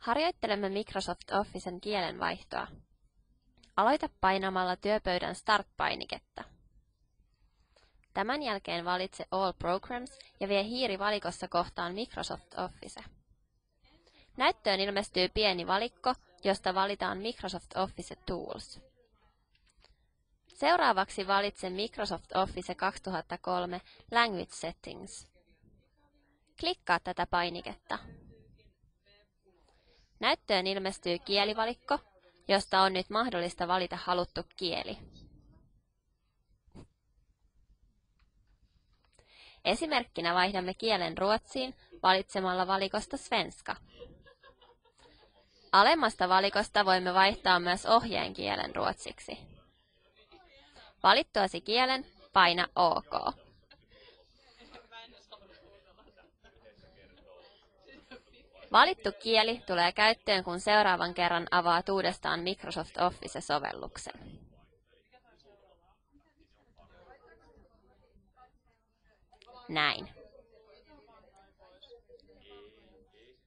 Harjoittelemme Microsoft Officen kielenvaihtoa. Aloita painamalla työpöydän Start-painiketta. Tämän jälkeen valitse All Programs ja vie hiiri valikossa kohtaan Microsoft Office. Näyttöön ilmestyy pieni valikko, josta valitaan Microsoft Office Tools. Seuraavaksi valitse Microsoft Office 2003 Language Settings. Klikkaa tätä painiketta. Näyttöön ilmestyy kielivalikko, josta on nyt mahdollista valita haluttu kieli. Esimerkkinä vaihdamme kielen ruotsiin valitsemalla valikosta Svenska. Alemmasta valikosta voimme vaihtaa myös ohjeen kielen ruotsiksi. Valittuasi kielen paina OK. Valittu kieli tulee käyttöön, kun seuraavan kerran avaat uudestaan Microsoft Office-sovelluksen. Näin.